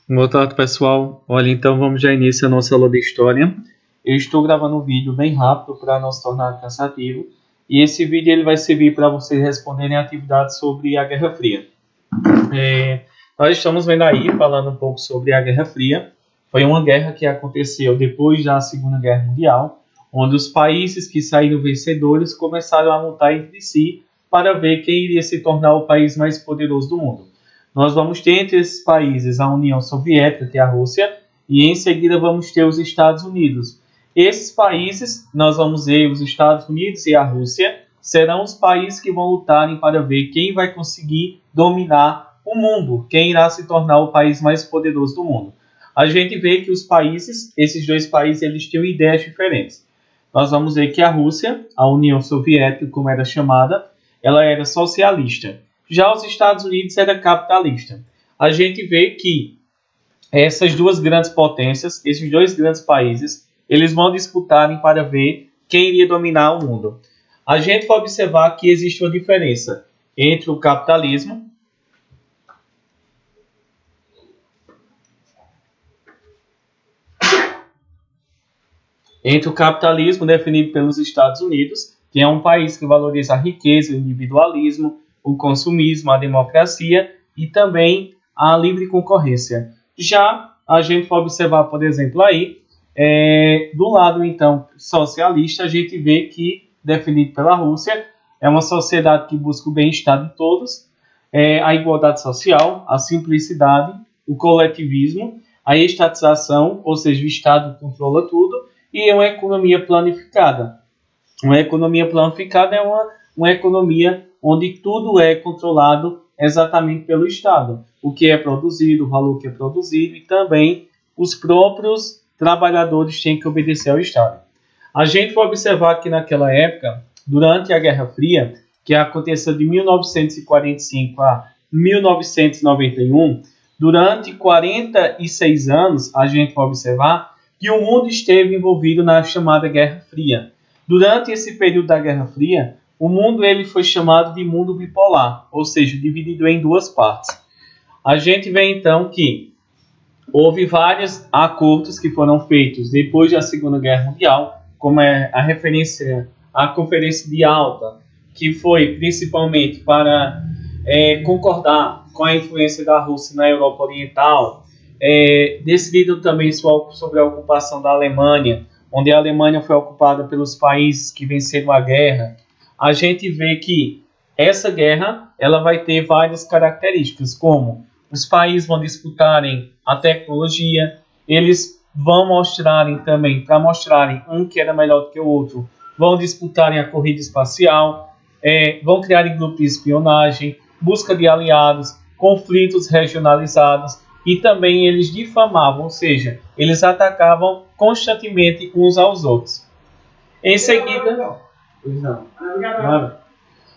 Boa tarde, pessoal. Olha, então vamos já iniciar a nossa aula de história. Eu estou gravando um vídeo bem rápido para não se tornar cansativo. E esse vídeo ele vai servir para vocês responderem atividades sobre a Guerra Fria. Nós estamos vendo aí, falando um pouco sobre a Guerra Fria. Foi uma guerra que aconteceu depois da Segunda Guerra Mundial, onde os países que saíram vencedores começaram a lutar entre si para ver quem iria se tornar o país mais poderoso do mundo. Nós vamos ter entre esses países a União Soviética, que é a Rússia, e em seguida vamos ter os Estados Unidos. Esses países, nós vamos ver os Estados Unidos e a Rússia, serão os países que vão lutarem para ver quem vai conseguir dominar o mundo, quem irá se tornar o país mais poderoso do mundo. A gente vê que os países, esses dois países, eles tinham ideias diferentes. Nós vamos ver que a Rússia, a União Soviética, como era chamada, ela era socialista. Já os Estados Unidos era capitalista. A gente vê que essas duas grandes potências, esses dois grandes países, eles vão disputarem para ver quem iria dominar o mundo. A gente vai observar que existe uma diferença entre o capitalismo definido pelos Estados Unidos, que é um país que valoriza a riqueza, o individualismo, o consumismo, a democracia e também a livre concorrência. Já a gente vai observar, por exemplo, aí, do lado então socialista, a gente vê que, definido pela Rússia, é uma sociedade que busca o bem-estar de todos, a igualdade social, a simplicidade, o coletivismo, a estatização, ou seja, o Estado controla tudo, e uma economia planificada. Uma economia planificada é uma economia onde tudo é controlado exatamente pelo Estado. O que é produzido, o valor que é produzido e também os próprios trabalhadores têm que obedecer ao Estado. A gente vai observar que naquela época, durante a Guerra Fria, que aconteceu de 1945 a 1991, durante 46 anos, a gente vai observar que o mundo esteve envolvido na chamada Guerra Fria. Durante esse período da Guerra Fria, o mundo ele foi chamado de mundo bipolar, ou seja, dividido em duas partes. A gente vê então que houve vários acordos que foram feitos depois da Segunda Guerra Mundial, como é a referência à Conferência de Alta, que foi principalmente para concordar com a influência da Rússia na Europa Oriental, decidido também sobre a ocupação da Alemanha, onde a Alemanha foi ocupada pelos países que venceram a guerra. A gente vê que essa guerra ela vai ter várias características, como os países vão disputarem a tecnologia, eles vão mostrarem também, para mostrarem um que era melhor do que o outro, vão disputarem a corrida espacial, vão criar grupos de espionagem, busca de aliados, conflitos regionalizados, e também eles difamavam, ou seja, eles atacavam constantemente uns aos outros. Em seguida,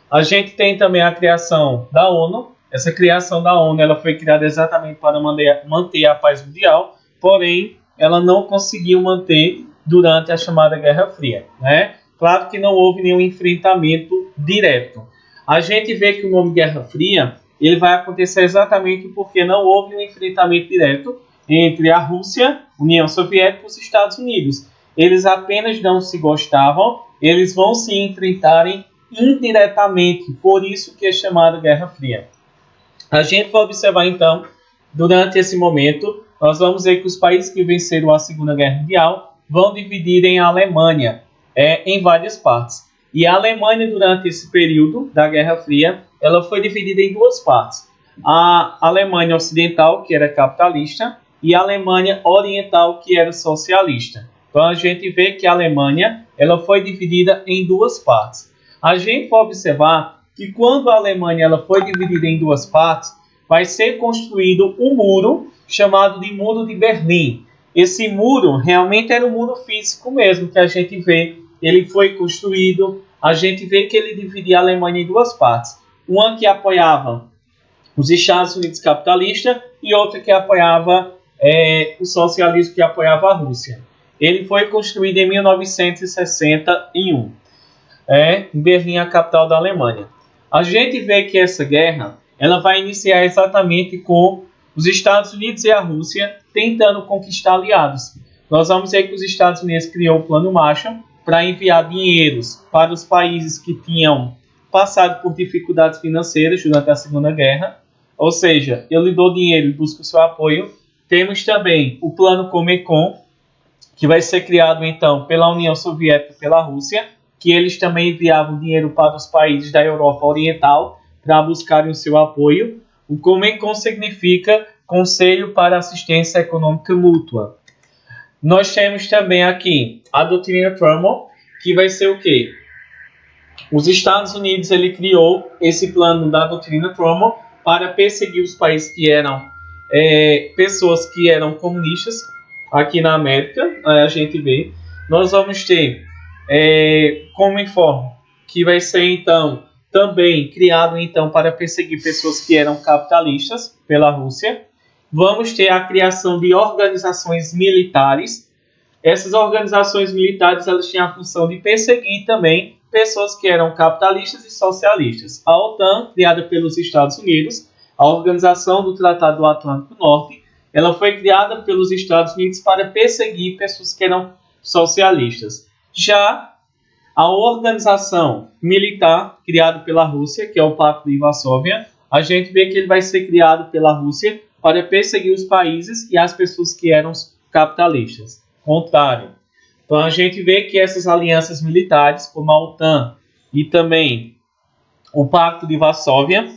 a gente tem também a criação da ONU. Essa criação da ONU ela foi criada exatamente para manter a paz mundial, porém ela não conseguiu manter durante a chamada Guerra Fria, né? Claro que não houve nenhum enfrentamento direto. A gente vê que o nome Guerra Fria ele vai acontecer exatamente porque não houve um enfrentamento direto entre a Rússia, União Soviética e os Estados Unidos. Eles apenas não se gostavam, eles vão se enfrentarem indiretamente, por isso que é chamada Guerra Fria. A gente vai observar então, durante esse momento, nós vamos ver que os países que venceram a Segunda Guerra Mundial vão dividir em Alemanha, em várias partes. E a Alemanha, durante esse período da Guerra Fria, ela foi dividida em duas partes. A Alemanha Ocidental, que era capitalista, e a Alemanha Oriental, que era socialista. Então a gente vê que a Alemanha ela foi dividida em duas partes. A gente vai observar que quando a Alemanha ela foi dividida em duas partes, vai ser construído um muro chamado de Muro de Berlim. Esse muro realmente era um muro físico mesmo, que a gente vê. Ele foi construído, a gente vê que ele dividia a Alemanha em duas partes. Uma que apoiava os Estados Unidos capitalistas e outra que apoiava o socialismo, que apoiava a Rússia. Ele foi construído em 1961. Em Berlim, a capital da Alemanha. A gente vê que essa guerra ela vai iniciar exatamente com os Estados Unidos e a Rússia tentando conquistar aliados. Nós vamos ver que os Estados Unidos criou o Plano Marshall para enviar dinheiros para os países que tinham passado por dificuldades financeiras durante a Segunda Guerra. Ou seja, eu lhe dou dinheiro e busco o seu apoio. Temos também o Plano Comecon, que vai ser criado então pela União Soviética e pela Rússia, que eles também enviavam dinheiro para os países da Europa Oriental para buscarem o seu apoio. O Comecon significa Conselho para Assistência Econômica Mútua. Nós temos também aqui a doutrina Truman, que vai ser o quê? Os Estados Unidos ele criou esse plano da doutrina Truman para perseguir os países que eram pessoas que eram comunistas aqui na América. A gente vê. Nós vamos ter Cominform, que vai ser então também criado então para perseguir pessoas que eram capitalistas pela Rússia. Vamos ter a criação de organizações militares. Essas organizações militares elas tinham a função de perseguir também pessoas que eram capitalistas e socialistas. A OTAN, criada pelos Estados Unidos, a Organização do Tratado do Atlântico Norte, ela foi criada pelos Estados Unidos para perseguir pessoas que eram socialistas. Já a organização militar criada pela Rússia, que é o Pacto de Varsóvia, a gente vê que ele vai ser criado pela Rússia para perseguir os países e as pessoas que eram capitalistas. Contrário. Então a gente vê que essas alianças militares, como a OTAN e também o Pacto de Varsóvia,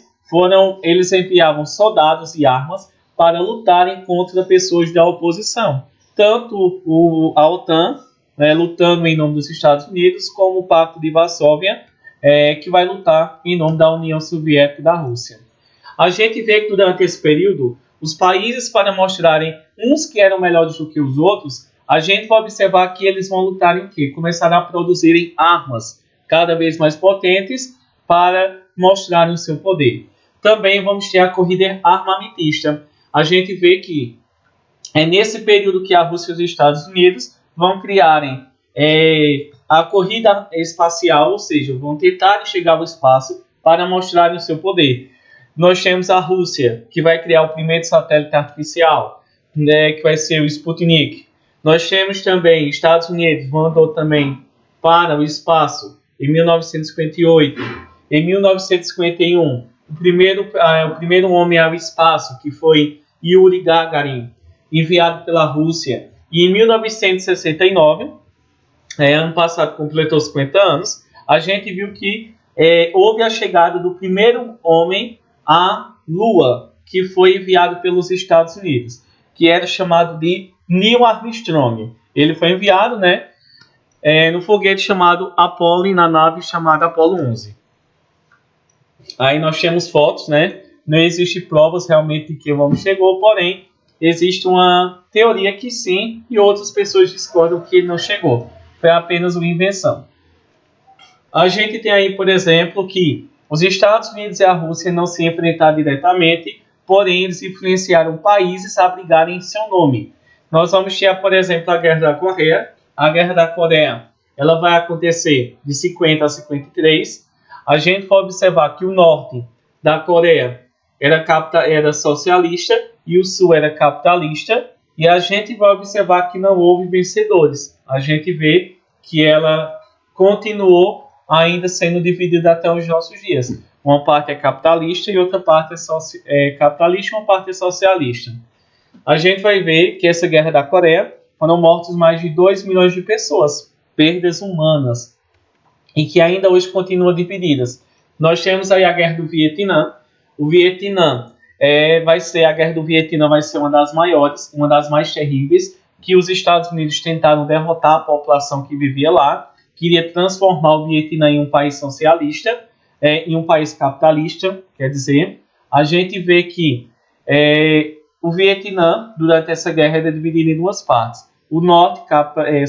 eles enviavam soldados e armas para lutarem contra pessoas da oposição. Tanto a OTAN, lutando em nome dos Estados Unidos, como o Pacto de Varsóvia, que vai lutar em nome da União Soviética e da Rússia. A gente vê que durante esse período, os países, para mostrarem uns que eram melhores do que os outros, a gente vai observar que eles vão lutar em quê? Começaram a produzirem armas cada vez mais potentes para mostrarem o seu poder. Também vamos ter a corrida armamentista. A gente vê que é nesse período que a Rússia e os Estados Unidos vão criarem a corrida espacial, ou seja, vão tentar chegar ao espaço para mostrarem o seu poder. Nós temos a Rússia, que vai criar o primeiro satélite artificial, que vai ser o Sputnik. Nós temos também Estados Unidos, mandou também para o espaço em 1958. Em 1951, o primeiro homem ao espaço, que foi Yuri Gagarin, enviado pela Rússia. E em 1969, ano passado completou 50 anos, a gente viu que houve a chegada do primeiro homem à Lua, que foi enviado pelos Estados Unidos, que era chamado de Neil Armstrong. Ele foi enviado, no foguete chamado Apollo, na nave chamada Apollo 11. Aí nós temos fotos, Não existe provas realmente de que o homem chegou, porém, existe uma teoria que sim, e outras pessoas discordam que ele não chegou. Foi apenas uma invenção. A gente tem aí, por exemplo, que os Estados Unidos e a Rússia não se enfrentaram diretamente, porém eles influenciaram países a brigarem em seu nome. Nós vamos ter, por exemplo, a Guerra da Coreia. A Guerra da Coreia ela vai acontecer de 50 a 53. A gente vai observar que o norte da Coreia era socialista e o sul era capitalista. E a gente vai observar que não houve vencedores. A gente vê que ela continuou ainda sendo dividida até os nossos dias. Uma parte é capitalista e outra parte é capitalista e uma parte é socialista. A gente vai ver que essa Guerra da Coreia foram mortos mais de 2 milhões de pessoas, perdas humanas, e que ainda hoje continuam divididas. Nós temos aí a Guerra do Vietnã. O Vietnã a Guerra do Vietnã vai ser uma das maiores, uma das mais terríveis, que os Estados Unidos tentaram derrotar a população que vivia lá, queria transformar o Vietnã em um país socialista, em um país capitalista, quer dizer. A gente vê que o Vietnã, durante essa guerra, era dividido em duas partes. O norte,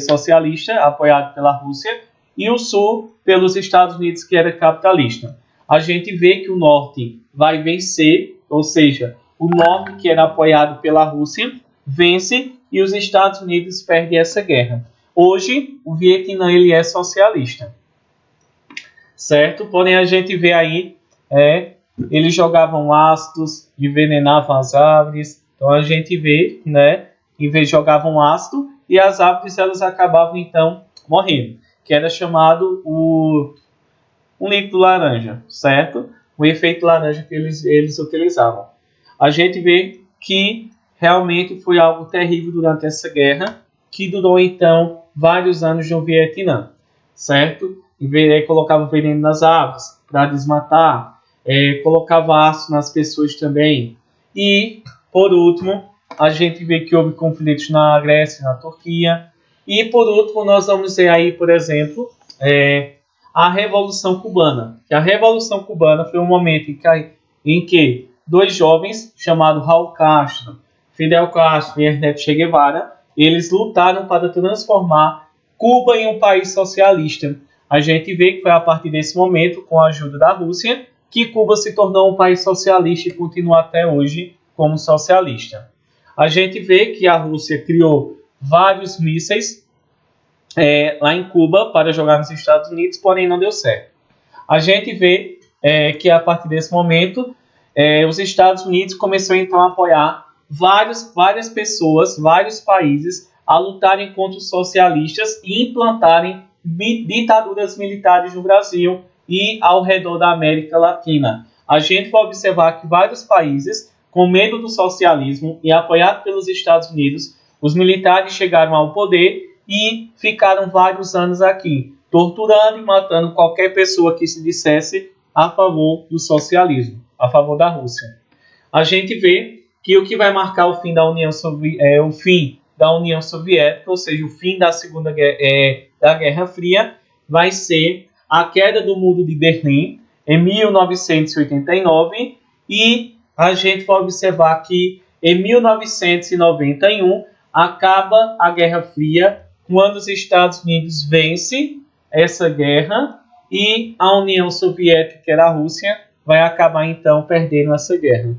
socialista, apoiado pela Rússia, e o sul, pelos Estados Unidos, que era capitalista. A gente vê que o norte vai vencer, ou seja, o norte, que era apoiado pela Rússia, vence e os Estados Unidos perdem essa guerra. Hoje, o Vietnã ele é socialista, certo? Porém, a gente vê aí, eles jogavam ácidos, envenenavam as árvores, Então a gente vê, né, em vez de jogavam ácido e as árvores elas acabavam então morrendo, que era chamado um líquido laranja, certo? O efeito laranja que eles utilizavam. A gente vê que realmente foi algo terrível durante essa guerra, que durou então vários anos no Vietnã, certo? Colocava veneno nas árvores para desmatar, colocava aço nas pessoas também. E, por último, a gente vê que houve conflitos na Grécia, na Turquia. E, por último, nós vamos ver aí, por exemplo, a Revolução Cubana. Que a Revolução Cubana foi um momento em que dois jovens, chamados Raul Castro, Fidel Castro e Ernesto Che Guevara, eles lutaram para transformar Cuba em um país socialista. A gente vê que foi a partir desse momento, com a ajuda da Rússia, que Cuba se tornou um país socialista e continua até hoje como socialista. A gente vê que a Rússia criou vários mísseis lá em Cuba para jogar nos Estados Unidos, porém não deu certo. A gente vê que a partir desse momento os Estados Unidos começaram então a apoiar várias pessoas, vários países a lutarem contra os socialistas e implantarem ditaduras militares no Brasil e ao redor da América Latina. A gente vai observar que vários países, com medo do socialismo e apoiados pelos Estados Unidos, os militares chegaram ao poder e ficaram vários anos aqui, torturando e matando qualquer pessoa que se dissesse a favor do socialismo, a favor da Rússia. A gente vê que o que vai marcar o fim da União Soviética, ou seja, o fim da da Guerra Fria, vai ser a queda do Muro de Berlim em 1989 e a gente vai observar que em 1991 acaba a Guerra Fria, quando os Estados Unidos vencem essa guerra e a União Soviética, que era a Rússia, vai acabar então perdendo essa guerra.